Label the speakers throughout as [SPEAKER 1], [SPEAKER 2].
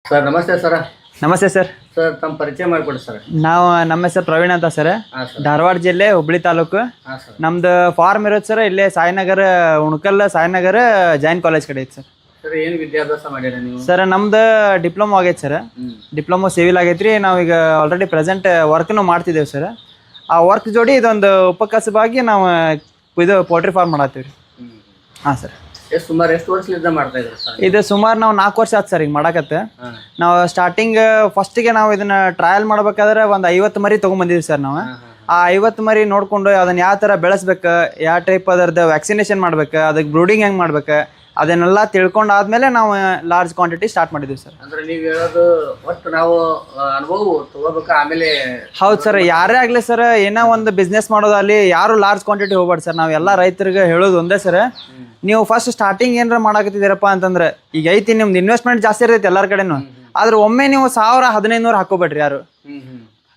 [SPEAKER 1] Sir ನಮಸ್ತೆ sir.
[SPEAKER 2] ನಮಸ್ತೆ sir.
[SPEAKER 1] Sir ತಮ್ಮ ಪರಿಚಯ ಮಾಡಿಕೊಡಿ ಸರ್.
[SPEAKER 2] ನಮ್ಮ ಹೆಸರು ಪ್ರವೀಣ್ ಅಂತ ಸರ್.
[SPEAKER 1] ಹಾಂ ಸರ್.
[SPEAKER 2] ಧಾರವಾಡ ಜಿಲ್ಲೆ ಹುಬ್ಳಿ ತಾಲೂಕು.
[SPEAKER 1] ಹಾಂ ಸರ್.
[SPEAKER 2] ನಮ್ದು ಫಾರ್ಮ್ ಇರೋದು ಸರ್ ಇಲ್ಲೇ ಸಾಯಿನಗರ ಉಣಕಲ್ ಸಾಯಿನಗರ ಜೈನ್ ಕಾಲೇಜ್ ಕಡೆ ಐತೆ ಸರ್.
[SPEAKER 1] ಸರ್ ಏನು ವಿದ್ಯಾಭ್ಯಾಸ ಮಾಡಿರ ನೀವು?
[SPEAKER 2] ಸರ್ ನಮ್ದು ಡಿಪ್ಲೊಮಾ ಆಗೈತೆ ಸರ್. ಡಿಪ್ಲೊಮಾ ಸಿವಿಲ್ ಆಗೈತ್ರಿ. ನಾವೀಗ ಆಲ್ರೆಡಿ ಪ್ರೆಸೆಂಟ್ ವರ್ಕ್ನು ಮಾಡ್ತಿದ್ದೇವೆ ಸರ್. ಆ ವರ್ಕ್ ಜೋಡಿ ಇದೊಂದು ಉಪಕಸಬಾಗಿ ನಾವು ಇದು ಪೋಲ್ಟ್ರಿ ಫಾರ್ಮ್ ಮಾಡತ್ತೀವಿ ರೀ. ಹಾಂ ಸರ್.
[SPEAKER 1] ಸುಮಾರು ಎಷ್ಟು ವರ್ಷದಿಂದ ಮಾಡ್ತಾ ಇದ್ರಿ ಸರ್?
[SPEAKER 2] ಇದು ಸುಮಾರು ನಾವು 4 ವರ್ಷ ಆಯ್ತು ಸರ್ ಈಗ ಮಾಡಕತ್ತೆ. ನಾವು ಸ್ಟಾರ್ಟಿಂಗ್ ಫಸ್ಟಿಗೆ ನಾವು ಇದನ್ನ ಟ್ರಯಲ್ ಮಾಡ್ಬೇಕಾದ್ರೆ ಒಂದು 50 ಮರಿ ತೊಗೊಂಬಂದಿದ್ವಿ ಸರ್ ನಾವು. ಆ 50 ಮರಿ ನೋಡಿಕೊಂಡು ಅದನ್ನ ಯಾವ ಥರ ಬೆಳೆಸ್ಬೇಕು, ಯಾವ ಟೈಪ್ ಅದರದ್ದು ವ್ಯಾಕ್ಸಿನೇಷನ್ ಮಾಡ್ಬೇಕು, ಅದಕ್ಕೆ ಬ್ರೂಡಿಂಗ್ ಹೆಂಗೆ ಮಾಡ್ಬೇಕು ಅದನ್ನೆಲ್ಲ ತಿಳ್ಕೊಂಡಾದ್ಮೇಲೆ ನಾವು ಲಾರ್ಜ್ ಕ್ವಾಂಟಿಟಿ ಸ್ಟಾರ್ಟ್ ಮಾಡಿದ್ವಿ ಸರ್.
[SPEAKER 1] ಅಂದ್ರೆ ನೀವು ಹೇಳೋದು ಒಟ್ಟು ನಾವು ಅನುಭವ ತಗೋಬೇಕು ಆಮೇಲೆ?
[SPEAKER 2] ಹೌದು ಸರ್. ಯಾರೇ ಆಗಲಿ ಸರ್, ಏನೋ ಒಂದು ಬಿಸ್ನೆಸ್ ಮಾಡೋದಲ್ಲಿ ಯಾರು ಲಾರ್ಜ್ ಕ್ವಾಂಟಿಟಿ ಹೋಗ್ಬಾರ್ದು ಸರ್. ನಾವು ಎಲ್ಲ ರೈತರಿಗೆ ಹೇಳೋದು ಒಂದೇ ಸರ್, ನೀವು ಫಸ್ಟ್ ಸ್ಟಾರ್ಟಿಂಗ್ ಏನಾರ ಮಾಡಕತ್ತಿದ್ದೀರಪ್ಪ ಅಂತಂದ್ರೆ ಈಗ ಐತಿ ನಿಮ್ದು ಇನ್ವೆಸ್ಟ್ಮೆಂಟ್ ಜಾಸ್ತಿ ಇರ್ತೈತೆ ಎಲ್ಲರ ಕಡೆನೂ. ಆದ್ರೆ ಒಮ್ಮೆ ನೀವು 1000-1500 ಹಾಕೋಬೇಡ್ರಿ ಯಾರು.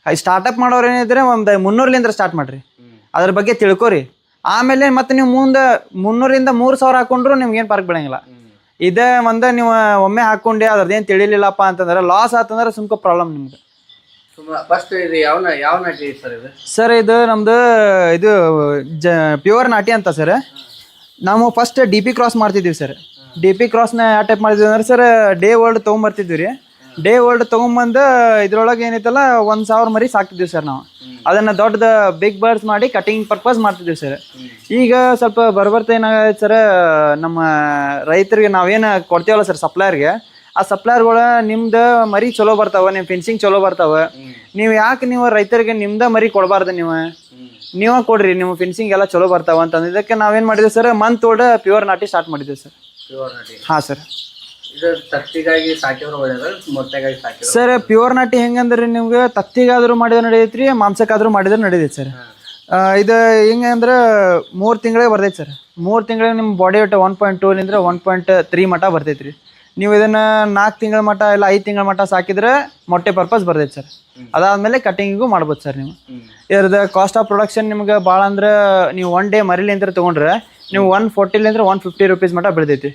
[SPEAKER 2] ಸ್ಟಾರ್ಟಪ್ ಮಾಡೋರು ಏನಿದ್ರೆ ಒಂದು 300ಲಿಂದ ಸ್ಟಾರ್ಟ್ ಮಾಡ್ರಿ. ಅದ್ರ ಬಗ್ಗೆ ತಿಳ್ಕೊರಿ. ಆಮೇಲೆ ಮತ್ತೆ ನೀವು ಮುಂದೆ 300ರಿಂದ 3000 ಹಾಕೊಂಡ್ರು ನಿಮ್ಗೆ ಏನು ಫರ್ಕ್ ಬೀಳಂಗಿಲ್ಲ. ಇದೇ ಒಂದು ನೀವು ಒಮ್ಮೆ ಹಾಕೊಂಡು ಅದ್ರದ್ದೇನು ತಿಳಿಲಿಲ್ಲಪ್ಪ ಅಂತಂದ್ರೆ ಲಾಸ್ ಆತಂದ್ರೆ ಸುಮ್ಕ ಪ್ರಾಬ್ಲಮ್ ನಿಮ್ಗೆ.
[SPEAKER 1] ಫಸ್ಟ್ ಇದು ಯಾವ ನಾಟಿ ಸರ್ ಇದು?
[SPEAKER 2] ಸರ್ ಇದು ನಮ್ದು ಇದು ಪ್ಯೂರ್ ನಾಟಿ ಅಂತ ಸರ್. ನಾವು ಫಸ್ಟ್ DP ಕ್ರಾಸ್ ಮಾಡ್ತಿದ್ವಿ ಸರ್. DP ಕ್ರಾಸ್ನ ಯಾವ ಟೈಪ್ ಮಾಡಿದ್ವಿ ಅಂದ್ರೆ ಸರ್, ಡೇ ವರ್ಲ್ಡ್ ತೊಗೊಂಬರ್ತಿದ್ವಿ ರೀ. ಡೇ ವರ್ಲ್ಡ್ ತೊಗೊಂಬಂದು ಇದ್ರೊಳಗೆ ಏನೈತಲ್ಲ 1000 ಮರಿ ಸಾಕ್ತಿದ್ವಿ ಸರ್ ನಾವು. ಅದನ್ನು ದೊಡ್ಡದ ಬಿಗ್ ಬರ್ಡ್ಸ್ ಮಾಡಿ ಕಟಿಂಗ್ ಪರ್ಪಸ್ ಮಾಡ್ತಿದ್ವಿ ಸರ್. ಈಗ ಸ್ವಲ್ಪ ಬರ್ತಾ ಏನಾಗೈತೆ ಸರ್, ನಮ್ಮ ರೈತರಿಗೆ ನಾವೇನು ಕೊಡ್ತೀವಲ್ಲ ಸರ್ ಸಪ್ಲೈಯರ್ಗೆ, ಆ ಸಪ್ಲೈಯರ್ಗಳು ನಿಮ್ದು ಮರಿ ಚಲೋ ಬರ್ತಾವೆ, ನಿಮ್ಮ ಫಿನ್ಸಿಂಗ್ ಚಲೋ ಬರ್ತಾವೆ, ನೀವು ಯಾಕೆ ನೀವು ರೈತರಿಗೆ ನಿಮ್ದು ಮರಿ ಕೊಡಬಾರ್ದು, ನೀವೇ ಕೊಡ್ರಿ, ನಿಮ್ಮ ಫಿನ್ಸಿಂಗ್ ಎಲ್ಲ ಚಲೋ ಬರ್ತಾವೆ ಅಂತಂದು ಇದಕ್ಕೆ ನಾವೇನು ಮಾಡಿದ್ವಿ ಸರ್, ಮಂತ್ ಓಲ್ಡ್ ಪ್ಯೂರ್ ನಾಟಿ ಸ್ಟಾರ್ಟ್ ಮಾಡಿದ್ವಿ ಸರ್.
[SPEAKER 1] ಪ್ಯೂರ್ ನಾಟಿ?
[SPEAKER 2] ಹಾಂ ಸರ್.
[SPEAKER 1] ಇದು ತತ್ತಿಗಾಗಿ ಸಾಕಿದ್ರು ಒಳ್ಳೆಯದ, ಮೊಟ್ಟೆಗಾಗಿ ಸಾಕಿದ್ರು?
[SPEAKER 2] ಸರ್ ಪ್ಯೂರ್ ನಾಟಿ ಹೆಂಗಂದ್ರೆ ನಿಮ್ಗೆ ತತ್ತಿಗಾದ್ರೂ ಮಾಡಿದ್ರೆ ನಡೆಯೈತ್ರಿ, ಮಾಂಸಕ್ಕಾದ್ರೂ ಮಾಡಿದ್ರೆ ನಡೆದೈತೆ ಸರ್. ಇದು ಹೆಂಗೆ ಅಂದ್ರೆ 3 ತಿಂಗಳಿಗೆ ಬರ್ತೈತೆ ಸರ್. 3 ತಿಂಗಳಿಗೆ ನಿಮ್ಮ ಬಾಡಿ ವೇಟ್ 1.2 1.3 ಮಟ್ಟ ಬರ್ತೈತೆ ರೀ. ನೀವು ಇದನ್ನು 4 ತಿಂಗಳ ಮಟ್ಟ ಇಲ್ಲ 5 ತಿಂಗಳ ಮಟ್ಟ ಸಾಕಿದ್ರೆ ಮೊಟ್ಟೆ ಪರ್ಪಸ್ ಬರ್ತೈತೆ ಸರ್. ಅದಾದಮೇಲೆ ಕಟಿಂಗಿಗೂ ಮಾಡ್ಬೋದು ಸರ್. ನೀವು ಇದ್ರದ್ದು ಕಾಸ್ಟ್ ಆಫ್ ಪ್ರೊಡಕ್ಷನ್ ನಿಮ್ಗೆ ಭಾಳ ಅಂದ್ರೆ ನೀವು 1 ಡೇ ಮರಿಲಿಂದ ತೊಗೊಂಡ್ರೆ ನೀವು 140 150 ರೂಪೀಸ್ ಮಟ್ಟ ಬೆಳೆದೈತಿ.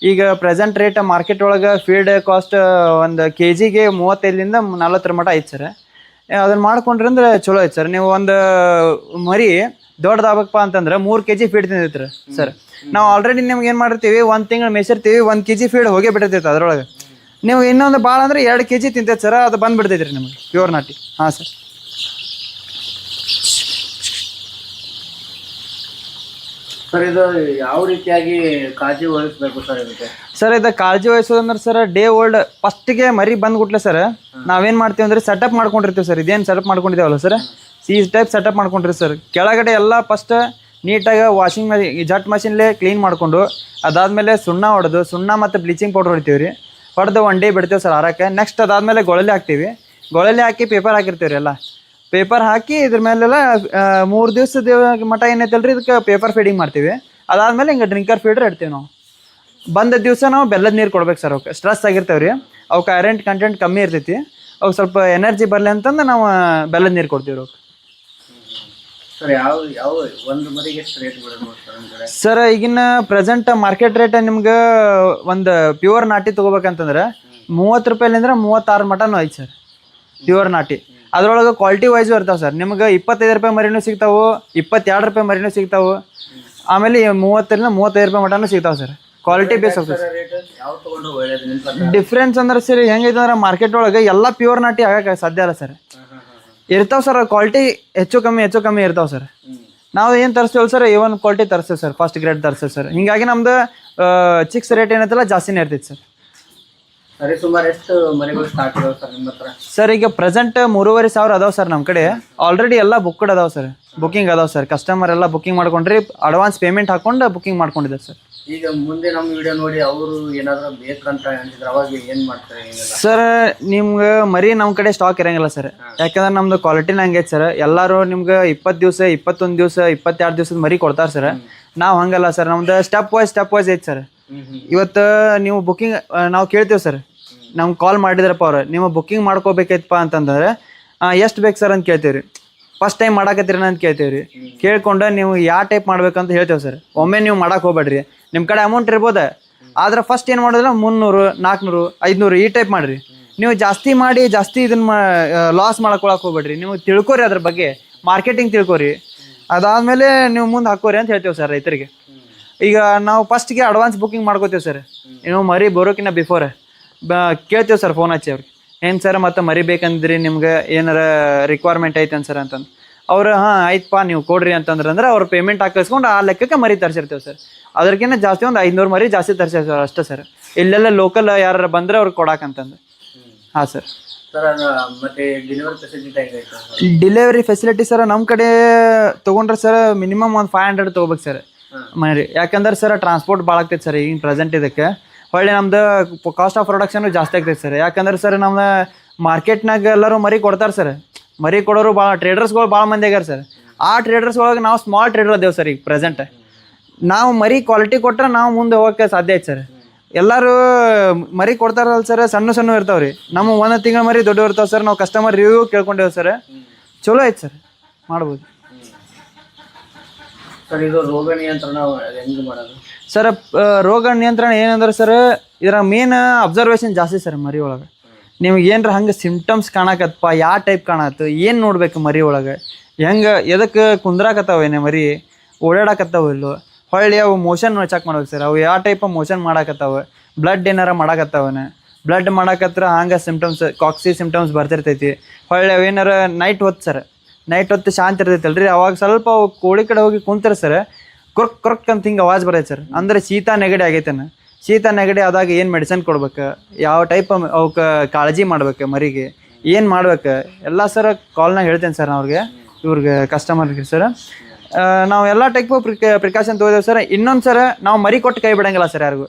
[SPEAKER 2] ಈಗ ಪ್ರೆಸೆಂಟ್ ರೇಟ್ ಮಾರ್ಕೆಟ್ ಒಳಗೆ ಫೀಡ್ ಕಾಸ್ಟ್ ಒಂದು ಕೆಜಿಗೆ 35ರಿಂದ 40 ಮಟ್ಟ ಐತೆ ಸರ್. ಅದನ್ನು ಮಾಡ್ಕೊಂಡ್ರಿ ಅಂದ್ರೆ ಚಲೋ ಐತೆ ಸರ್. ನೀವು ಒಂದು ಮರಿ ದೊಡ್ಡದಾಗಬೇಕಪ್ಪ ಅಂತಂದ್ರೆ 3 kg ಫೀಡ್ ತಿಂದೈತ್ರಿ ಸರ್. ನಾವು ಆಲ್ರೆಡಿ ನಿಮ್ಗೆ ಏನು ಮಾಡಿರ್ತೀವಿ, 1 ತಿಂಗಳು ಮೇಸಿರ್ತೀವಿ, 1 kg ಫೀಡ್ ಹೋಗೇ ಬಿಟ್ಟಿರ್ತೈತೆ ಅದ್ರೊಳಗೆ. ನೀವು ಇನ್ನೊಂದು ಭಾಳ ಅಂದ್ರೆ 2 kg ತಿಂತೈತೆ ಸರ್, ಅದು ಬಂದುಬಿಡ್ತೈತೆ ರೀ ನಿಮಗೆ ಪ್ಯೂರ್ ನಾಟಿ. ಹಾಂ ಸರ್.
[SPEAKER 1] ಸರ್ ಇದು ಯಾವ ರೀತಿಯಾಗಿ ಕಾಳಜಿ ವಹಿಸ್ಬೇಕು ಸರ್ ಇದಕ್ಕೆ?
[SPEAKER 2] ಸರ್ ಇದು ಕಾಳಜಿ ವಹಿಸೋದಂದ್ರೆ ಸರ್, ಡೇ ಓಲ್ಡ್ ಫಸ್ಟಿಗೆ ಮರಿ ಬಂದ್ಬಿಟ್ಲೆ ಸರ್, ನಾವೇನು ಮಾಡ್ತೀವಿ ಅಂದ್ರೆ ಸೆಟಪ್ ಮಾಡ್ಕೊಂಡಿರ್ತೀವಿ ಸರ್. ಇದೇನು ಸೆಟಪ್ ಮಾಡ್ಕೊಂಡಿದ್ದೇವಲ್ಲ ಸರ್, ಈ ಟೈಪ್ ಸೆಟಪ್ ಮಾಡ್ಕೊಂಡ್ರಿ ಸರ್. ಕೆಳಗಡೆ ಎಲ್ಲ ಫಸ್ಟ್ ನೀಟಾಗಿ ವಾಷಿಂಗ್ ಜಟ್ ಮಷಿನ್ಲೇ ಕ್ಲೀನ್ ಮಾಡಿಕೊಂಡು ಅದಾದಮೇಲೆ ಸುಣ್ಣ ಹೊಡೆದು, ಸುಣ್ಣ ಮತ್ತು ಬ್ಲೀಚಿಂಗ್ ಪೌಡ್ರ್ ಹೊಡಿತೀವಿ ರೀ. ಹೊಡೆದು 1 ಡೇ ಬಿಡ್ತೀವಿ ಸರ್ ಆರಕ್ಕೆ. ನೆಕ್ಸ್ಟ್ ಅದಾದಮೇಲೆ ಗೊಳಲಿ ಹಾಕ್ತೀವಿ. ಗೊಳಲಿ ಹಾಕಿ ಪೇಪರ್ ಹಾಕಿರ್ತೀವಿ ರೀ. ಎಲ್ಲ ಪೇಪರ್ ಹಾಕಿ ಇದ್ರ ಮೇಲೆಲ್ಲ 3 ದಿವಸದ ಮಟ್ಟ ಏನೈತಲ್ರಿ ಇದಕ್ಕೆ ಪೇಪರ್ ಫೀಡಿಂಗ್ ಮಾಡ್ತೀವಿ. ಅದಾದಮೇಲೆ ಹಿಂಗೆ ಡ್ರಿಂಕರ್ ಫೀಡ್ರ್ ಇಡ್ತೀವಿ ನಾವು. ಬಂದ ದಿವಸ ನಾವು ಬೆಲ್ಲದ ನೀರು ಕೊಡ್ಬೇಕು ಸರ್. ಅವಕ್ಕೆ ಸ್ಟ್ರೆಸ್ ಆಗಿರ್ತೇವೆ ರೀ, ಅವಕ್ಕೆ ಐರನ್ ಕಂಟೆಂಟ್ ಕಮ್ಮಿ ಇರ್ತೈತಿ, ಅವು ಸ್ವಲ್ಪ ಎನರ್ಜಿ ಬರಲಿ ಅಂತಂದು ನಾವು ಬೆಲ್ಲದ ನೀರು ಕೊಡ್ತೀವಿ ರೀ.
[SPEAKER 1] ಸರ್ ಯಾವ ಒಂದು ಮರಿಗೆ ಎಷ್ಟು ರೇಟ್ ಬೀಳಬಹುದು
[SPEAKER 2] ಸರ್? ಈಗಿನ ಪ್ರೆಸೆಂಟ್ ಮಾರ್ಕೆಟ್ ರೇಟ್ ನಿಮ್ಗೆ ಒಂದು ಪ್ಯೂರ್ ನಾಟಿ ತೊಗೋಬೇಕಂತಂದ್ರೆ 30 ರೂಪಾಯಿಲಿಂದ 36 ಮಟನೂ ಐತೆ ಸರ್ ಪ್ಯೂರ್ ನಾಟಿ. ಅದ್ರೊಳಗೆ ಕ್ವಾಲಿಟಿ ವೈಸು ಇರ್ತಾವೆ ಸರ್. ನಿಮ್ಗೆ 25 ರೂಪಾಯಿ ಮರಿನೂ ಸಿಗ್ತಾವೆ, 22 ರೂಪಾಯಿ ಮರಿನೂ ಸಿಗ್ತಾವೆ, ಆಮೇಲೆ 30ರಿಂದ 35 ರೂಪಾಯಿ ಮಟನೂ ಸಿಗ್ತಾವೆ ಸರ್. ಕ್ವಾಲಿಟಿ ಬೇಸ್ ಹೋಗ್ತದೆ. ಡಿಫ್ರೆನ್ಸ್ ಅಂದ್ರೆ ಸರ್ ಹೆಂಗೈತೆ ಅಂದ್ರೆ ಮಾರ್ಕೆಟ್ ಒಳಗೆ ಎಲ್ಲ ಪ್ಯೂರ್ ನಾಟಿ ಆಗಕ್ಕೆ ಸಾಧ್ಯ ಅಲ್ಲ ಸರ್. ಇರ್ತಾವೆ ಸರ್ ಕ್ವಾಲಿಟಿ ಹೆಚ್ಚು ಕಮ್ಮಿ ಇರ್ತಾವೆ ಸರ್. ನಾವು ಏನು ತರಿಸ್ತೀವಲ್ಲ ಸರ್, A1 ಕ್ವಾಲಿಟಿ ತರಿಸ್ತೀವಿ ಸರ್, ಫಸ್ಟ್ ಗ್ರೇಡ್ ತರಿಸ್ತೀವಿ ಸರ್. ಹೀಗಾಗಿ ನಮ್ದು ಚಿಕ್ಸ್ ರೇಟ್ ಏನೈತಲ್ಲ ಜಾಸ್ತಿನೇ ಇರ್ತೈತೆ ಸರ್.
[SPEAKER 1] ಸರಿ, ಸುಮಾರು ಎಷ್ಟು ಮರಿಗಳು ಸ್ಟಾಕ್ ಇದಾವೆ ಸರ್ ನಿಮ್ಮ ಹತ್ರ?
[SPEAKER 2] ಸರ್ ಈಗ ಪ್ರೆಸೆಂಟ್ 3500 ಅದಾವೆ ಸರ್ ನಮ್ಮ ಕಡೆ. ಆಲ್ರೆಡಿ ಎಲ್ಲ ಬುಕ್ಡ್ ಅದಾವೆ ಸರ್, ಬುಕ್ಕಿಂಗ್ ಅದಾವೆ ಸರ್. ಕಸ್ಟಮರ್ ಎಲ್ಲ ಬುಕ್ಕಿಂಗ್ ಮಾಡ್ಕೊಂಡ್ರಿ, ಅಡ್ವಾನ್ಸ್ ಪೇಮೆಂಟ್ ಹಾಕೊಂಡು ಬುಕ್ಕಿಂಗ್ ಮಾಡ್ಕೊಂಡಿದ್ದಾರೆ ಸರ್.
[SPEAKER 1] ಈಗ ಮುಂದೆ ನಮ್ಮ ವಿಡಿಯೋ ನೋಡಿ ಅವರು ಏನಾದರೂ ಬೇಕಂತ ಹೇಳಿದ್ರೆ ಅವಾಗ ಏನು ಮಾಡ್ತಾರೆ?
[SPEAKER 2] ಸರ್ ನಿಮ್ಗೆ ಮರಿ ನಮ್ಮ ಕಡೆ ಸ್ಟಾಕ್ ಇರಂಗಿಲ್ಲ ಸರ್. ಯಾಕಂದ್ರೆ ನಮ್ದು ಕ್ವಾಲಿಟಿನ ಹಂಗೈತೆ ಸರ್. ಎಲ್ಲರೂ ನಿಮ್ಗೆ 20 ದಿವಸ, 21 ದಿವಸ, 22 ದಿವಸದ ಮರಿ ಕೊಡ್ತಾರೆ ಸರ್. ನಾವು ಹಂಗಲ್ಲ ಸರ್, ನಮ್ದು ಸ್ಟೆಪ್ ವೈಸ್ ಐತೆ ಸರ್. ಇವತ್ತು ನೀವು ಬುಕ್ಕಿಂಗ್ ನಾವು ಕೇಳ್ತೀವಿ ಸರ್, ನಮ್ಗೆ ಕಾಲ್ ಮಾಡಿದ್ರಪ್ಪ ಅವ್ರು, ನೀವು ಬುಕ್ಕಿಂಗ್ ಮಾಡ್ಕೋಬೇಕೈತಪ್ಪ ಅಂತಂದ್ರೆ ಎಷ್ಟು ಬೇಕು ಸರ್ ಅಂತ ಕೇಳ್ತೀವಿ ರೀ. ಫಸ್ಟ್ ಟೈಮ್ ಮಾಡಾಕತ್ತೀರ ಅಂತ ಕೇಳ್ತೀವಿ ರೀ. ಕೇಳ್ಕೊಂಡು ನೀವು ಯಾವ ಟೈಪ್ ಮಾಡ್ಬೇಕಂತ ಹೇಳ್ತೇವೆ ಸರ್. ಒಮ್ಮೆ ನೀವು ಮಾಡಕ್ಕೆ ಹೋಗ್ಬೇಡ್ರಿ, ನಿಮ್ಮ ಕಡೆ ಅಮೌಂಟ್ ಇರ್ಬೋದು, ಆದ್ರೆ ಫಸ್ಟ್ ಏನು ಮಾಡಿದ್ರೆ 300, 400, 500 ಈ ಟೈಪ್ ಮಾಡಿರಿ. ನೀವು ಜಾಸ್ತಿ ಮಾಡಿ ಜಾಸ್ತಿ ಇದನ್ನ ಲಾಸ್ ಮಾಡ್ಕೊಳಕ್ ಹೋಗ್ಬೇಡ್ರಿ. ನೀವು ತಿಳ್ಕೊರಿ ಅದ್ರ ಬಗ್ಗೆ, ಮಾರ್ಕೆಟಿಂಗ್ ತಿಳ್ಕೊರಿ. ಅದಾದ್ಮೇಲೆ ನೀವು ಮುಂದೆ ಹಾಕೋರಿ ಅಂತ ಹೇಳ್ತೇವೆ ಸರ್ ರೈತರಿಗೆ. ಈಗ ನಾವು ಫಸ್ಟ್ಗೆ ಅಡ್ವಾನ್ಸ್ ಬುಕಿಂಗ್ ಮಾಡ್ಕೋತೀವಿ ಸರ್. ನೀವು ಮರಿ ಬರೋಕಿನ್ನ ಬಿಫೋರ್ ಕೇಳ್ತೇವೆ ಸರ್ ಫೋನ್ ಹಚ್ಚಿ ಅವ್ರಿಗೆ, ಏನು ಸರ್ ಮತ್ತೆ ಮರಿ ಬೇಕಂದ್ರಿ, ನಿಮ್ಗೆ ಏನಾರ ರಿಕ್ವೈರ್ಮೆಂಟ್ ಐತೆ ಸರ್ ಅಂತಂದು ಅವ್ರು ಹಾಂ ಆಯ್ತಪ್ಪ ನೀವು ಕೊಡ್ರಿ ಅಂತಂದ್ರೆ ಅವ್ರು ಪೇಮೆಂಟ್ ಹಾಕಿಸ್ಕೊಂಡು ಆ ಲೆಕ್ಕಕ್ಕೆ ಮರಿ ತರಿಸಿರ್ತೇವೆ ಸರ್. ಅದಕ್ಕಿಂತ ಜಾಸ್ತಿ ಒಂದು 500 ಮರಿ ಜಾಸ್ತಿ ತರಿಸಿರ್ತೇವೆ ಸರ್ ಅಷ್ಟೇ ಸರ್. ಇಲ್ಲೆಲ್ಲ ಲೋಕಲ್ ಯಾರು ಬಂದರೆ ಅವ್ರಿಗೆ ಕೊಡಾಕಂತಂದು. ಹಾಂ ಸರ್.
[SPEAKER 1] ಸರ್ ಮತ್ತೆ ಡೆಲಿವರಿ ಫೆಸಿಲಿಟಿ ಹೆಂಗೈತೆ?
[SPEAKER 2] ಡೆಲಿವರಿ ಫೆಸಿಲಿಟಿ ಸರ್ ನಮ್ಮ ಕಡೆ ತೊಗೊಂಡ್ರೆ ಸರ್ ಮಿನಿಮಮ್ ಒಂದು 500 ತೊಗೋಬೇಕು ಸರ್ ಮರಿ. ಯಾಕಂದ್ರೆ ಸರ್ ಟ್ರಾನ್ಸ್ಪೋರ್ಟ್ ಭಾಳ ಆಗ್ತೈತೆ ಸರ್ ಈಗಿನ ಪ್ರೆಸೆಂಟ್ ಇದಕ್ಕೆ. ಹೊಳ್ಳಿ ನಮ್ದು ಕಾಸ್ಟ್ ಆಫ್ ಪ್ರೊಡಕ್ಷನು ಜಾಸ್ತಿ ಆಗ್ತೈತೆ ಸರ್. ಯಾಕಂದ್ರೆ ಸರ್ ನಮ್ಮ ಮಾರ್ಕೆಟ್ನಾಗ ಎಲ್ಲರೂ ಮರಿ ಕೊಡ್ತಾರೆ ಸರ್. ಮರಿ ಕೊಡೋರು ಭಾಳ ಟ್ರೇಡರ್ಸ್ಗಳು ಭಾಳ ಮಂದಿ ಆಗ್ಯಾರ ಸರ್. ಆ ಟ್ರೇಡರ್ಸ್ ಒಳಗೆ ನಾವು ಸ್ಮಾಲ್ ಟ್ರೇಡರ್ ಅದೇವು ಸರ್ ಈಗ ಪ್ರೆಸೆಂಟ್. ನಾವು ಮರಿ ಕ್ವಾಲಿಟಿ ಕೊಟ್ಟರೆ ನಾವು ಮುಂದೆ ಹೋಗೋಕ್ಕೆ ಸಾಧ್ಯ ಐತೆ ಸರ್. ಎಲ್ಲರೂ ಮರಿ ಕೊಡ್ತಾರಲ್ಲ ಸರ್, ಸಣ್ಣ ಸಣ್ಣ ಇರ್ತಾವೆ ರೀ. ನಮ್ಮ ಒಂದು ತಿಂಗಳ ಮರಿ ದೊಡ್ಡ ಇರ್ತಾವೆ ಸರ್. ನಾವು ಕಸ್ಟಮರ್ ರಿವ್ಯೂ ಕೇಳ್ಕೊಂಡೇವೆ ಸರ್. ಚಲೋ ಐತೆ ಸರ್, ಮಾಡ್ಬೋದು
[SPEAKER 1] ಸರ್. ಇದು ರೋಗ ನಿಯಂತ್ರಣ ಹೆಂಗೆ ಮಾಡೋದು
[SPEAKER 2] ಸರ್? ರೋಗ ನಿಯಂತ್ರಣ ಏನಂದ್ರೆ ಸರ್, ಇದರ ಮೇನ್ ಅಬ್ಸರ್ವೇಷನ್ ಜಾಸ್ತಿ ಸರ್ ಮರಿ ಒಳಗೆ. ನಿಮ್ಗೆ ಏನರ ಹಂಗೆ ಸಿಮ್ಟಮ್ಸ್ ಕಾಣಕತ್ತಪ್ಪ, ಯಾವ ಟೈಪ್ ಕಾಣತ್ತು, ಏನು ನೋಡ್ಬೇಕು ಮರಿ ಒಳಗೆ, ಹೆಂಗೆ ಎದಕ್ಕೆ ಕುಂದ್ರಾಕತ್ತಾವೇನೆ ಮರಿ, ಓಡಾಡಕತ್ತಾವ ಇಲ್ಲೋ, ಹೊಳ್ಳಿ ಅವು ಮೋಷನ್ ಚೆಕ್ ಮಾಡ್ಬೇಕು ಸರ್. ಅವು ಯಾವ ಟೈಪ್ ಮೋಷನ್ ಮಾಡಾಕತ್ತಾವ, ಬ್ಲಡ್ ಏನಾರ ಮಾಡಾಕತ್ತಾವನ, ಬ್ಲಡ್ ಮಾಡಾಕತ್ರ ಹಂಗೆ ಸಿಮ್ಟಮ್ಸ್ ಕಾಕ್ಸಿ ಸಿಮ್ಟಮ್ಸ್ ಬರ್ತಿರ್ತೈತಿ. ಹೊಳ್ಳಿ ಅವೇನಾರ ನೈಟ್ ಹೊತ್ತು ಸರ್, ನೈಟ್ ಹೊತ್ತು ಶಾಂತಿ ಇರ್ತೈತಲ್ರಿ, ಅವಾಗ ಸ್ವಲ್ಪ ಅವು ಕೋಳಿ ಕಡೆ ಹೋಗಿ ಕುಂತಾರೆ ಸರ್, ಕೊರ್ಕ್ ಕೊರ್ಕ್ ಅಂತ ಹಿಂಗೆ ಆವಾಜ್ ಬರೈತೆ ಸರ್. ಅಂದರೆ ಶೀತ ನೆಗಡಿ ಆಗೈತೇನ. ಶೀತ ನೆಗಡಿ ಆದಾಗ ಏನು ಮೆಡಿಸಿನ್ ಕೊಡ್ಬೇಕು, ಯಾವ ಟೈಪ್ ಅವಕ್ಕೆ ಕಾಳಜಿ ಮಾಡ್ಬೇಕು, ಮರಿಗೆ ಏನು ಮಾಡ್ಬೇಕು ಎಲ್ಲ ಸರ್ ಕಾಲ್ನಾಗ ಹೇಳ್ತೇನೆ ಸರ್ ಅವ್ರಿಗೆ, ಇವ್ರಿಗೆ ಕಸ್ಟಮರ್ಗೆ ಸರ್. ನಾವು ಎಲ್ಲ ಟೈಪು ಪ್ರಿಕಾಷನ್ ತೊಗೋದೇವೆ ಸರ್. ಇನ್ನೊಂದು ಸರ್, ನಾವು ಮರಿ ಕೊಟ್ಟು ಕೈ ಬಿಡಂಗಿಲ್ಲ ಸರ್ ಯಾರಿಗೂ.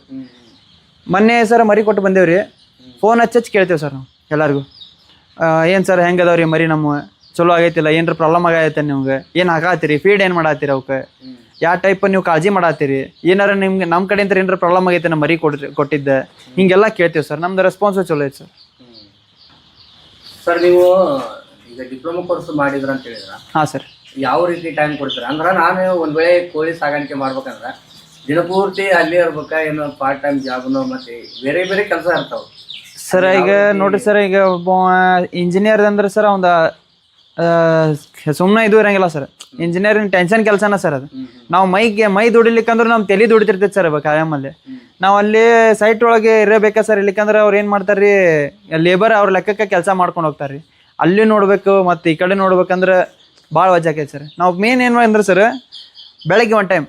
[SPEAKER 2] ಮೊನ್ನೆ ಸರ್ ಮರಿ ಕೊಟ್ಟು ಬಂದೇವ್ರಿ, ಫೋನ್ ಹಚ್ಚಿ ಕೇಳ್ತೇವೆ ಸರ್ ನಾವು ಎಲ್ಲರಿಗೂ, ಏನು ಸರ್ ಹೆಂಗೆ ಅದಾವ್ರಿ ಮರಿ, ನಮ್ಮ ಚಲೋ ಆಗೈತಿಲ್ಲ, ಏನಾರ ಪ್ರಾಬ್ಲಮ್ ಆಗೈತೆ ನಿಮ್ಗೆ, ಏನು ಹಾಕಾತೀರಿ, ಫೀಡ್ ಏನು ಮಾಡತ್ತೀರಿ ಅವಕ್ಕೆ, ಯಾವ ಟೈಪ್ ನೀವು ಕಾಳಜಿ ಮಾಡತ್ತೀರಿ, ಏನಾರ ನಿಮ್ಗೆ ನಮ್ಮ ಕಡೆಯಿಂದ ಏನಾರ ಪ್ರಾಬ್ಲಮ್ ಆಗೈತೆ ನಮ್ಮ ಮರಿ ಕೊಟ್ಟಿದ್ದೆ, ಹಿಂಗೆಲ್ಲ ಕೇಳ್ತೀವಿ ಸರ್. ನಮ್ದು ರೆಸ್ಪಾನ್ಸು ಚಲೋ ಐತೆ ಸರ್.
[SPEAKER 1] ಸರ್ ನೀವು ಈಗ ಡಿಪ್ಲೊಮಾ ಕೋರ್ಸ್ ಮಾಡಿದ್ರ ಅಂತ ಹೇಳಿದ್ರ?
[SPEAKER 2] ಹಾಂ ಸರ್.
[SPEAKER 1] ಯಾವ ರೀತಿ ಟೈಮ್ ಕೊಡ್ತೀರ? ಅಂದ್ರೆ ನಾನು ಒಂದು ವೇಳೆ ಕೋಳಿ ಸಾಗಾಣಿಕೆ ಮಾಡ್ಬೇಕಂದ್ರೆ ದಿನಪೂರ್ತಿ ಅಲ್ಲಿ ಇರ್ಬೇಕಾ, ಏನು ಪಾರ್ಟ್ ಟೈಮ್ ಜಾಬ್ನು ಮತ್ತೆ ಬೇರೆ ಬೇರೆ ಕೆಲಸ ಇರ್ತಾವೆ
[SPEAKER 2] ಸರ್? ಈಗ ನೋಡ್ರಿ ಸರ್, ಈಗ ಒಬ್ಬ ಇಂಜಿನಿಯರ್ ಅಂದ್ರೆ ಸರ್ ಒಂದು ಸುಮ್ಮನೆ ಇದು ಇರಂಗಿಲ್ಲ ಸರ್. ಇಂಜಿನಿಯರಿಂಗ್ ಟೆನ್ಷನ್ ಕೆಲಸನ ಸರ್ ಅದು. ನಾವು ಮೈ ದುಡಿಲಿಕ್ಕಂದ್ರೆ ನಮ್ಮ ತಲೆ ದುಡಿತಿರ್ತೈತೆ ಸರ್ ಕಾಯಮಲ್ಲಿ. ನಾವು ಅಲ್ಲಿ ಸೈಟ್ ಒಳಗೆ ಇರಬೇಕಾ ಸರ್, ಇಲ್ಲಿಕಂದ್ರೆ ಅವ್ರು ಏನು ಮಾಡ್ತಾರೆ ರೀ, ಲೇಬರ್ ಅವ್ರ ಲೆಕ್ಕಕ್ಕೆ ಕೆಲಸ ಮಾಡ್ಕೊಂಡು ಹೋಗ್ತಾರೆ ರೀ. ಅಲ್ಲಿ ನೋಡ್ಬೇಕು ಮತ್ತು ಈ ಕಡೆ ನೋಡ್ಬೇಕಂದ್ರೆ ಭಾಳ ವಜ್ ಆಕೈತೆ ಸರ್. ನಾವು ಮೇನ್ ಏನು ಅಂದ್ರೆ ಸರ್, ಬೆಳಗ್ಗೆ ಒಂದು ಟೈಮ್,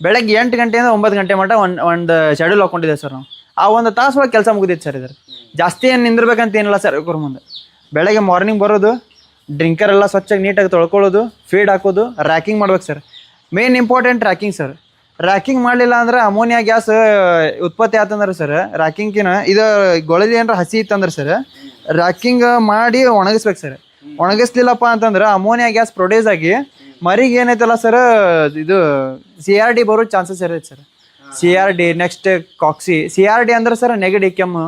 [SPEAKER 2] ಬೆಳಗ್ಗೆ 8 ಗಂಟೆಯಿಂದ 9 ಗಂಟೆ ಮಟ್ಟ ಒಂದು ಶೆಡ್ಯೂಲ್ ಹಾಕೊಂಡಿದ್ದೇವೆ ಸರ್ ನಾವು. ಆ ಒಂದು ತಾಸು ಒಳಗೆ ಕೆಲಸ ಮುಗಿದೈತೆ ಸರ್. ಇದ್ರ ಜಾಸ್ತಿ ಏನು ನಿಂದಿರ್ಬೇಕಂತ ಏನಿಲ್ಲ ಸರ್. ಇವ್ರ ಮುಂದೆ ಬೆಳಗ್ಗೆ ಮಾರ್ನಿಂಗ್ ಬರೋದು, ಡ್ರಿಂಕರ್ ಎಲ್ಲ ಸ್ವಚ್ಛಾಗಿ ನೀಟಾಗಿ ತೊಳ್ಕೊಳ್ಳೋದು, ಫೀಡ್ ಹಾಕೋದು, ರ್ಯಾಕಿಂಗ್ ಮಾಡ್ಬೇಕು sir. Main important racking sir. Racking ಮಾಡಲಿಲ್ಲ ಅಂದ್ರೆ ಅಮೋನಿಯಾ ಗ್ಯಾಸ್ ಉತ್ಪತ್ತಿ ಆತಂದ್ರೆ ಸರ್, ರ್ಯಾಕಿಂಗ್ಕಿನ ಇದು ಗೊಳಲಿ ಏನಾರ ಹಸಿ ಇತ್ತಂದ್ರೆ ಸರ್, ರ್ಯಾಕಿಂಗ್ ಮಾಡಿ ಒಣಗಿಸ್ಬೇಕು ಸರ್. ಒಣಗಿಸ್ಲಿಲ್ಲಪ್ಪ ಅಂತಂದ್ರೆ ಅಮೋನಿಯಾ ಗ್ಯಾಸ್ ಪ್ರೊಡ್ಯೂಸ್ ಆಗಿ ಮರಿಗೆ ಏನೈತಲ್ಲ ಸರ್, ಇದು CRD ಬರೋ ಚಾನ್ಸಸ್ ಇರುತ್ತೆ ಸರ್. CRD ನೆಕ್ಸ್ಟ್ ಕಾಕ್ಸಿ. CRD ಅಂದ್ರೆ ಸರ್ ನೆಗಡಿ ಕೆಮ್ಮು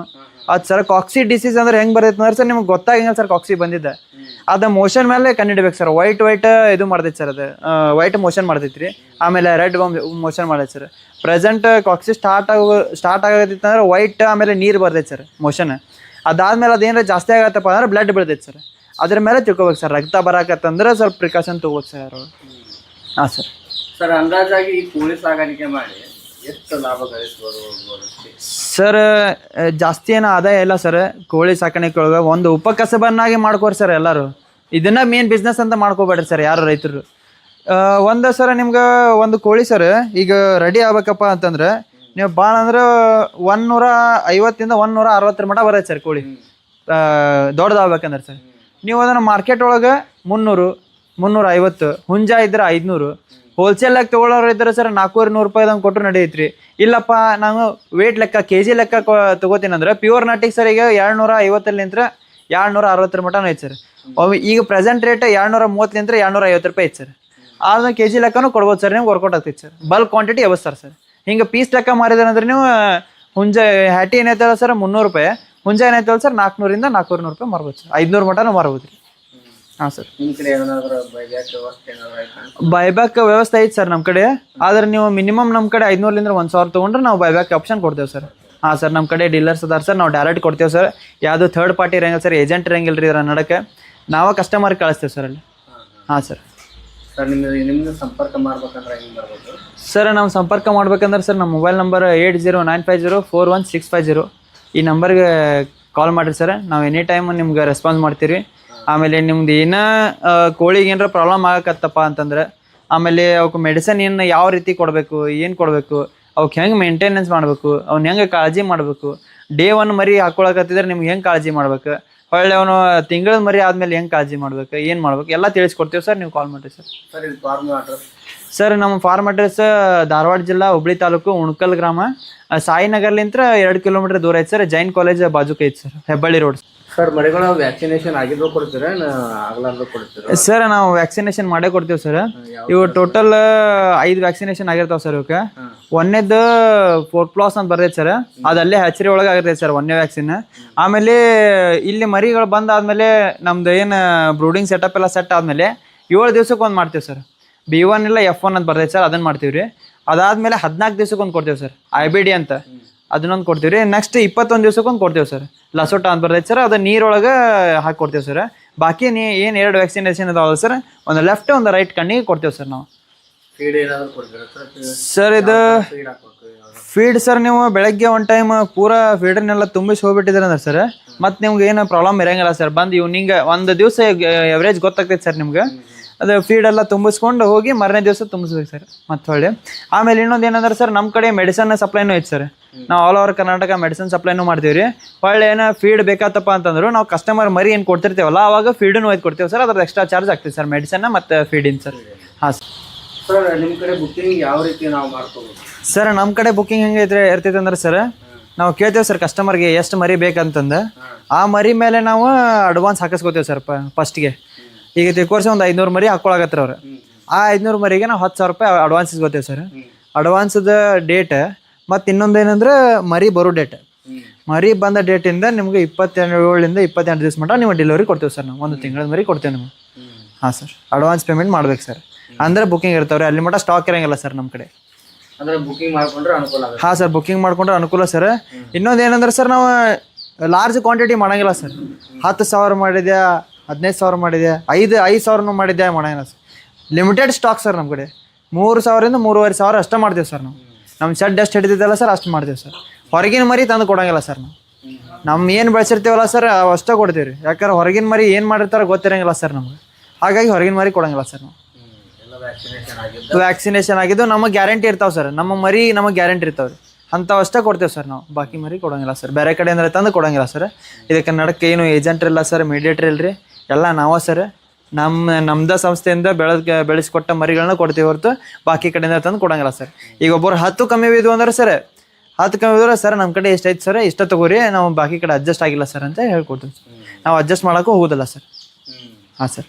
[SPEAKER 2] ಅದು ಸರ್. ಕಾಕ್ಸಿ ಡಿಸೀಸ್ ಅಂದ್ರೆ ಹೆಂಗೆ ಬರ್ತೈತೆ ಅಂದ್ರೆ ಸರ್, ನಿಮ್ಗೆ ಗೊತ್ತಾಗಿಲ್ಲ ಸರ್ ಕಾಕ್ಸಿ ಬಂದಿದ್ದೆ. ಅದು ಮೋಷನ್ ಮೇಲೆ ಕಂಡಿಡ್ಬೇಕು ಸರ್. ವೈಟ್ ಇದು ಮಾಡ್ತೈತೆ ಸರ್, ಅದು ವೈಟ್ ಮೋಷನ್ ಮಾಡ್ತೈತೆ ರೀ. ಆಮೇಲೆ ರೆಡ್ ಮೋಷನ್ ಮಾಡೈತೆ ಸರ್. ಪ್ರೆಸೆಂಟ್ ಕಾಕ್ಸಿ ಸ್ಟಾರ್ಟ್ ಆಗತ್ತಿತ್ತು ಅಂದ್ರೆ ವೈಟ್, ಆಮೇಲೆ ನೀರು ಬರ್ತೈತೆ ಸರ್ ಮೋಷನ್. ಅದಾದ್ಮೇಲೆ ಅದೇನಾರ ಜಾಸ್ತಿ ಆಗತ್ತಪ್ಪ ಅಂದ್ರೆ ಬ್ಲಡ್ ಬೀಳ್ತೈತೆ ಸರ್. ಅದ್ರ ಮೇಲೆ ತಿಳ್ಕೊಬೇಕು ಸರ್. ರಕ್ತ ಬರಾಕತ್ತಂದ್ರೆ ಸ್ವಲ್ಪ ಪ್ರಿಕಾಷನ್ ತೊಗೋಬೇಕು ಸರ್ ಅವರು. ಹಾಂ ಸರ್.
[SPEAKER 1] ಸರ್ ಅಂದಾಜಾಗಿ ಈ ಕೋಳಿ ಸಾಗಾಣಿಕೆ ಮಾಡಿ ಎಷ್ಟು ಲಾಭ ಗಳಿಸ್ಬೋದು
[SPEAKER 2] ಸರ್? ಜಾಸ್ತಿ ಏನೋ ಆದಾಯ ಇಲ್ಲ ಸರ್ ಕೋಳಿ ಸಾಕಾಣಿಕೆ ಒಳಗೆ. ಒಂದು ಉಪಕಸಬನ್ನಾಗಿ ಮಾಡ್ಕೋರಿ ಸರ್ ಎಲ್ಲರೂ. ಇದನ್ನ ಮೇನ್ ಬಿಸ್ನೆಸ್ ಅಂತ ಮಾಡ್ಕೋಬೇಡ್ರಿ ಸರ್ ಯಾರು ರೈತರು. ಒಂದು ಸರ ನಿಮ್ಗೆ ಒಂದು ಕೋಳಿ ಸರ್ ಈಗ ರೆಡಿ ಆಗ್ಬೇಕಪ್ಪ ಅಂತಂದ್ರೆ ನೀವು ಭಾಳ ಅಂದ್ರೆ 150 ಇಂದ 160 ಮಟ ಬರತ್ತೆ ಸರ್ ಕೋಳಿ ದೊಡ್ಡದಾಗ್ಬೇಕಂದ್ರೆ ಸರ್. ನೀವು ಅದನ್ನು ಮಾರ್ಕೆಟ್ ಒಳಗೆ 300, 350, ಹುಂಜ ಇದ್ರೆ 500, ಹೋಲ್ಸೇಲಾಗಿ ತೊಗೊಳೋರು ಇದ್ದಾರೆ ಸರ್ 400 ರೂಪಾಯಿದಂಗೆ ಕೊಟ್ಟರು ನಡೆಯತ್ರಿ. ಇಲ್ಲಪ್ಪ ನಾನು ವೇಟ್ ಲೆಕ್ಕ KG ಲೆಕ್ಕ ತೊಗೋತೀನಿ ಅಂದ್ರೆ ಪ್ಯೂರ್ ನಾಟಿಗೆ ಸರ್ ಈಗ 250 260 ಮಟನೂ ಐತೆ ಸರ್. ಈಗ ಪ್ರೆಸೆಂಟ್ ರೇಟ್ 230 250 ರೂಪಾಯಿ ಐತೆ ಸರ್. ಅದನ್ನ KG ಲೆಕ್ಕನೂ ಕೊಡ್ಬೋದು ಸರ್. ನಿಮ್ಗೆ ವರ್ಕೌಟ್ ಆಗ್ತೈತೆ ಸರ್. ಬಲ್ಕ್ ಕ್ವಾಂಟಿಟಿ ಯಾವಸ್ತಾರೆ ಸರ್. ಹಿಂಗೆ ಪೀಸ್ ಲೆಕ್ಕ ಮಾರಿದ್ರೆ ನೀವು ಹುಂಜ ಹ್ಯಾಟಿ ಏನೈತಲ್ಲ ಸರ್ 300 ರೂಪಾಯಿ, ಹುಂಜ ಏನೈತಲ್ಲ ಸರ್ 400 ಇಂದ 400 ರೂಪಾಯಿ ಮಾರ್ಬೋದು ಸರ್. 500 ಮಟನೂ ಮಾರ್ಬೋದು ರೀ. ಹಾಂ ಸರ್.
[SPEAKER 1] ನಿಮ್ಮ ಕಡೆ ಏನಾದರೂ
[SPEAKER 2] ಬೈಬ್ಯಾಕ್ ವ್ಯವಸ್ಥೆ ಐತೆ ಸರ್ ನಮ್ಮ ಕಡೆ. ಆದ್ರೆ ನೀವು ಮಿನಿಮಮ್ ನಮ್ಮ ಕಡೆ 500 ಇಂದ 1000 ತೊಗೊಂಡ್ರೆ ನಾವು ಬೈಬ್ಯಾಕ್ ಆಪ್ಷನ್ ಕೊಡ್ತೇವೆ ಸರ್. ಹಾಂ ಸರ್, ನಮ್ಮ ಕಡೆ ಡೀಲರ್ಸ್ ಅದಾರ ಸರ್, ನಾವು ಡೈರೆಕ್ಟ್ ಕೊಡ್ತೇವೆ ಸರ್. ಯಾವುದು ಥರ್ಡ್ ಪಾರ್ಟಿ ಇರಂಗಿಲ್ಲ ಸರ್, ಏಜೆಂಟ್ ಇರಂಗಿಲ್ಲ ರೀ ಇದರ ನಡಕ್ಕೆ. ನಾವು ಕಸ್ಟಮರ್ ಕಳಿಸ್ತೇವೆ ಸರ್ ಅಲ್ಲಿ. ಹಾಂ ಸರ್.
[SPEAKER 1] ಸರ್ ನಿಮ್ಮನ್ನ ಸಂಪರ್ಕ ಮಾಡ್ಬೇಕಂದ್ರೆ ಹೆಂಗೆ ಮಾಡ್ಬೋದು
[SPEAKER 2] ಸರ್? ನಾವು ಸಂಪರ್ಕ ಮಾಡ್ಬೇಕಂದ್ರೆ ಸರ್ ನಮ್ಮ ಮೊಬೈಲ್ ನಂಬರ್ 8095041650 ಈ ನಂಬರ್ಗೆ ಕಾಲ್ ಮಾಡಿರಿ ಸರ್. ನಾವು ಎನಿ ಟೈಮ್ ನಿಮ್ಗೆ ರೆಸ್ಪಾನ್ಸ್ ಮಾಡ್ತೀವಿ. ಆಮೇಲೆ ನಿಮ್ದು ಏನೋ ಕೋಳಿಗೆ ಏನಾರ ಪ್ರಾಬ್ಲಮ್ ಆಗಕತ್ತಪ್ಪ ಅಂತಂದ್ರೆ, ಆಮೇಲೆ ಅವಕ್ಕೆ ಮೆಡಿಸನ್ ಏನು ಯಾವ ರೀತಿ ಕೊಡಬೇಕು, ಏನು ಕೊಡಬೇಕು, ಅವಕ್ಕೆ ಹೆಂಗೆ ಮೇಂಟೆನೆನ್ಸ್ ಮಾಡಬೇಕು, ಅವ್ನು ಹೆಂಗೆ ಕಾಳಜಿ ಮಾಡಬೇಕು, ಡೇ 1 ಮರಿ ಹಾಕೊಳಕತ್ತಿದ್ರೆ ನಿಮ್ಗೆ ಹೆಂಗೆ ಕಾಳಜಿ ಮಾಡ್ಬೇಕು, ಹೊಳ್ಳೆ ಅವನು ತಿಂಗಳ ಮರಿ ಆದಮೇಲೆ ಹೆಂಗೆ ಕಾಳಜಿ ಮಾಡ್ಬೇಕು, ಏನು ಮಾಡ್ಬೇಕು ಎಲ್ಲ ತಿಳಿಸ್ಕೊಡ್ತೀವಿ ಸರ್. ನೀವು ಕಾಲ್ ಮಾಡಿರಿ ಸರ್.
[SPEAKER 1] ಸರ್ ಇದು ಫಾರ್ಮ್ ಅಡ್ರೆಸ್?
[SPEAKER 2] ಸರ್ ನಮ್ಮ ಫಾರ್ಮ್ ಅಡ್ರೆಸ್ ಧಾರವಾಡ ಜಿಲ್ಲಾ ಹುಬ್ಳಿ ತಾಲೂಕು ಉಣಕಲ್ ಗ್ರಾಮ, ಸಾಯಿನಗರ್ಲಿಂತ್ರ 2 ಕಿಲೋಮೀಟರ್ ದೂರ ಐತೆ ಸರ್. ಜೈನ್ ಕಾಲೇಜ್ ಬಾಜುಕ ಐತೆ ಸರ್, ಹೆಬ್ಬಳ್ಳಿ ರೋಡ್.
[SPEAKER 1] ಸರ್ ಮರಿಗಳು ವ್ಯಾಕ್ಸಿನೇಷನ್ ಆಗಿದ್ದು ಕೊಡ್ತೀರಾ ಆಗ್ಲಾರ್ದು ಕೊಡ್ತೀರಾ?
[SPEAKER 2] ಸರ್ ನಾವು ವ್ಯಾಕ್ಸಿನೇಷನ್ ಮಾಡೇ ಕೊಡ್ತೀವಿ ಸರ್. ಇವು ಟೋಟಲ್ 5 ವ್ಯಾಕ್ಸಿನೇಷನ್ ಆಗಿರ್ತಾವೆ ಸರ್. ಇವಕ್ಕೆ ಒಂದೇದು 4+ ಅಂತ ಬರ್ತೈತೆ ಸರ್, ಅದು ಅಲ್ಲೇ ಹ್ಯಾಚರಿ ಒಳಗೆ ಆಗಿರ್ತೈತೆ ಸರ್ 1ನೇ ವ್ಯಾಕ್ಸಿನ್. ಆಮೇಲೆ ಇಲ್ಲಿ ಮರಿಗಳು ಬಂದಾದ್ಮೇಲೆ ನಮ್ದು ಏನು ಬ್ರೂಡಿಂಗ್ ಸೆಟಪ್ ಎಲ್ಲ ಸೆಟ್ ಆದಮೇಲೆ 7 ದಿವ್ಸಕ್ಕೆ ಒಂದು ಮಾಡ್ತೀವಿ ಸರ್. B1 ಇಲ್ಲ F1 ಅಂತ ಬರ್ತೈತೆ ಸರ್, ಅದನ್ನು ಮಾಡ್ತೀವಿ ರೀ. ಅದಾದಮೇಲೆ 14 ದಿವ್ಸಕ್ಕೆ ಒಂದು ಕೊಡ್ತೀವಿ ಸರ್, IBD ಅಂತ ಅದನ್ನೊಂದು ಕೊಡ್ತೀವಿ ರೀ. ನೆಕ್ಸ್ಟ್ 21 ದಿವ್ಸಕ್ಕೆ ಒಂದು ಕೊಡ್ತೀವಿ ಸರ್, ಲಸೋಟ ಅಂತ ಬರ್ತೈತೆ ಸರ್, ಅದು ನೀರೊಳಗೆ ಹಾಕಿ ಕೊಡ್ತೀವಿ ಸರ್. ಬಾಕಿ ಏನು 2 ವ್ಯಾಕ್ಸಿನೇಷನ್ ಇದಾವಲ್ಲ ಸರ್, ಒಂದು ಲೆಫ್ಟ್ ಒಂದು ರೈಟ್ ಕಣ್ಣಿಗೆ ಕೊಡ್ತೀವಿ ಸರ್ ನಾವು.
[SPEAKER 1] ಫೀಡ್ ಏನಾದರೂ ಕೊಡ್ತೀರಾ
[SPEAKER 2] ಸರ್? ಇದು ಫೀಡ್ ಸರ್ ನೀವು ಬೆಳಗ್ಗೆ ಒಂದು ಟೈಮ್ ಪೂರಾ ಫೀಡರ್ನೆಲ್ಲ ತುಂಬಿಸಿ ಹೋಗ್ಬಿಟ್ಟಿದ್ರೆ ಅಂದ್ರೆ ಸರ್, ಮತ್ತು ನಿಮ್ಗೆ ಏನು ಪ್ರಾಬ್ಲಮ್ ಇರೋಂಗಿಲ್ಲ ಸರ್. ಬಂದು ಈವ್ನಿಂಗ್ ಒಂದು ದಿವಸ ಎವರೇಜ್ ಗೊತ್ತಾಗ್ತೈತೆ ಸರ್ ನಿಮ್ಗೆ. ಅದು ಫೀಡೆಲ್ಲ ತುಂಬಿಸ್ಕೊಂಡು ಹೋಗಿ ಮರನೇ ದಿವಸ ತುಂಬಿಸ್ಬೇಕು ಸರ್ ಮತ್ತೆ ಹೊಳ್ಳಿ. ಆಮೇಲೆ ಇನ್ನೊಂದು ಏನಂದ್ರೆ ಸರ್, ನಮ್ಮ ಕಡೆ ಮೆಡಿಸನ್ ಸಪ್ಲೈನೂ ಐತೆ ಸರ್. ನಾವು ಆಲ್ ಓವರ್ ಕರ್ನಾಟಕ ಮೆಡಿಸನ್ ಸಪ್ಲೈನೂ ಮಾಡ್ತೀವಿ ರೀ. ಹೊಳ್ಳಿ ಏನೋ ಫೀಡ್ ಬೇಕಾತಪ್ಪ ಅಂತಂದ್ರು ನಾವು ಕಸ್ಟಮರ್ ಮರಿ ಏನು ಕೊಡ್ತಿರ್ತೀವಲ್ಲ ಅವಾಗ ಫೀಡನ್ನು ಒಯ್ದು ಕೊಡ್ತೀವಿ ಸರ್. ಅದ್ರದ್ದು ಎಕ್ಸ್ಟ್ರಾ ಚಾರ್ಜ್ ಆಗ್ತೀವಿ ಸರ್, ಮೆಡಿಸನ್ನ ಮತ್ತು ಫೀಡಿನ ಸರ್. ಹಾಂ ಸರ್.
[SPEAKER 1] ಸರ್ ನಿಮ್ಮ ಕಡೆ ಬುಕ್ಕಿಂಗ್ ಯಾವ ರೀತಿ ನಾವು ಮಾಡ್ಕೋಬೋದು
[SPEAKER 2] ಸರ್? ನಮ್ಮ ಕಡೆ ಬುಕ್ಕಿಂಗ್ ಹೆಂಗೆ ಇರ್ತೈತೆ ಅಂದ್ರೆ ಸರ್, ನಾವು ಕೇಳ್ತೇವೆ ಸರ್ ಕಸ್ಟಮರ್ಗೆ ಎಷ್ಟು ಮರಿ ಬೇಕಂತಂದು. ಆ ಮರಿ ಮೇಲೆ ನಾವು ಅಡ್ವಾನ್ಸ್ ಹಾಕಿಸ್ಕೋತೇವೆ ಸರ್. ಫಸ್ಟ್ಗೆ ಈಗ ತಿಳ್ಕೊರ್ಸಿ ಒಂದು 500 ಮರಿ ಹಾಕ್ಕೊಳಕತ್ರ ಅವ್ರು. ಆ 500 ಮರಿಗೆ ನಾವು 10,000 ರೂಪಾಯಿ ಅಡ್ವಾನ್ಸ್ ಇಸ್ಕೋತೇವೆ ಸರ್. ಅಡ್ವಾನ್ಸ್ದ ಡೇಟ್ ಮತ್ತು ಇನ್ನೊಂದು ಏನಂದ್ರೆ ಮರಿ ಬರೋ ಡೇಟ್. ಮರಿ ಬಂದ ಡೇಟಿಂದ ನಿಮ್ಗೆ 27ರಿಂದ 28 ದಿವಸ ಮಟ್ಟ ನೀವು ಡೆಲಿವರಿ ಕೊಡ್ತೇವೆ ಸರ್. ನಾವು 1 ತಿಂಗಳ ಮರಿ ಕೊಡ್ತೇವೆ ನಿಮ್ಗೆ. ಹಾಂ ಸರ್, ಅಡ್ವಾನ್ಸ್ ಪೇಮೆಂಟ್ ಮಾಡ್ಬೇಕು ಸರ್. ಅಂದರೆ ಬುಕ್ಕಿಂಗ್ ಇರ್ತಾವ್ರಿ, ಅಲ್ಲಿ ಮಟ್ಟ ಸ್ಟಾಕ್ ಇರೋಂಗಿಲ್ಲ ಸರ್ ನಮ್ಮ ಕಡೆ.
[SPEAKER 1] ಅಂದರೆ ಬುಕ್ಕಿಂಗ್ ಮಾಡ್ಕೊಂಡ್ರೆ ಅನುಕೂಲ ಆಗುತ್ತೆ?
[SPEAKER 2] ಹಾಂ ಸರ್, ಬುಕ್ಕಿಂಗ್ ಮಾಡ್ಕೊಂಡ್ರೆ ಅನುಕೂಲ ಸರ್. ಇನ್ನೊಂದು ಏನಂದ್ರೆ ಸರ್, ನಾವು ಲಾರ್ಜ್ ಕ್ವಾಂಟಿಟಿ ಮಾಡೋಂಗಿಲ್ಲ ಸರ್. 10,000 ಮಾಡಿದೆ, 15,000 ಮಾಡಿದೆ, 5,000 ಮಾಡಿದ್ದೆ ಮಾಡೋಂಗಿಲ್ಲ ಸರ್. ಲಿಮಿಟೆಡ್ ಸ್ಟಾಕ್ ಸರ್ ನಮ್ಮ ಕಡೆ. 3,000ರಿಂದ 3,500 ಅಷ್ಟೇ ಮಾಡ್ತೀವಿ ಸರ್ ನಾವು. ನಮ್ಮ ಶೆಡ್ ಎಷ್ಟು ಹಿಡಿದಿದ್ದಲ್ಲ ಸರ್ ಅಷ್ಟು ಮಾಡ್ತೀವಿ ಸರ್. ಹೊರಗಿನ ಮರಿ ತಂದು ಕೊಡೋಂಗಿಲ್ಲ ಸರ್ ನಾವು. ನಮ್ಮ ಏನು ಬೆಳೆಸಿರ್ತೀವಲ್ಲ ಸರ್ ಅಷ್ಟೇ ಕೊಡ್ತೀವಿ ರೀ. ಯಾಕಂದ್ರೆ ಹೊರಗಿನ ಮರಿ ಏನು ಮಾಡಿರ್ತಾರೆ ಗೊತ್ತಿರೋಂಗಿಲ್ಲ ಸರ್ ನಮ್ಗೆ. ಹಾಗಾಗಿ ಹೊರಗಿನ ಮರಿ ಕೊಡೋಂಗಿಲ್ಲ ಸರ್ ನಾವು. ವ್ಯಾಕ್ಸಿನೇಷನ್ ಆಗಿದ್ದು ನಮಗೆ ಗ್ಯಾರಂಟಿ ಇರ್ತಾವೆ ಸರ್. ನಮ್ಮ ಮರಿ ನಮಗೆ ಗ್ಯಾರಂಟಿ ಇರ್ತಾವೆ ರೀ, ಅಂಥವು ಅಷ್ಟೇ ಕೊಡ್ತೇವೆ ಸರ್ ನಾವು. ಬಾಕಿ ಮರಿ ಕೊಡೋಂಗಿಲ್ಲ ಸರ್, ಬೇರೆ ಕಡೆ ಅಂದರೆ ತಂದು ಕೊಡೋಂಗಿಲ್ಲ ಸರ್. ಇದಕ್ಕೆ ನಡಕ್ಕೆ ಏನು ಏಜೆಂಟ್ರ್ ಇಲ್ಲ ಸರ್, ಮೀಡಿಯೇಟ್ರ್ ಇಲ್ಲರಿ, ಎಲ್ಲ ನಾವೇ ಸರ್. ನಮ್ಮದ ಸಂಸ್ಥೆಯಿಂದ ಬೆಳೆಸ್ಕೊಟ್ಟ ಮರಿಗಳನ್ನ ಕೊಡ್ತೀವಿ ಹೊರತು ಬಾಕಿ ಕಡೆಯಿಂದ ತಂದು ಕೊಡೋಂಗಿಲ್ಲ ಸರ್. ಈಗ ಒಬ್ಬರು 10 ಕಮ್ಮಿ ಬಿದ್ದು ಅಂದ್ರೆ ಸರ್, 10 ಕಮ್ಮಿ ಬಿದ್ರೆ ಸರ್ ನಮ್ಮ ಕಡೆ ಎಷ್ಟೈತೆ ಸರ್ ಇಷ್ಟ ತಗೋರಿ, ನಾವು ಬಾಕಿ ಕಡೆ ಅಡ್ಜಸ್ಟ್ ಆಗಿಲ್ಲ ಸರ್ ಅಂತ ಹೇಳ್ಕೊಡ್ತೀವಿ ಸರ್. ನಾವು ಅಡ್ಜಸ್ಟ್ ಮಾಡೋಕ್ಕೂ ಹೋಗೋದಿಲ್ಲ ಸರ್. ಹಾಂ ಸರ್.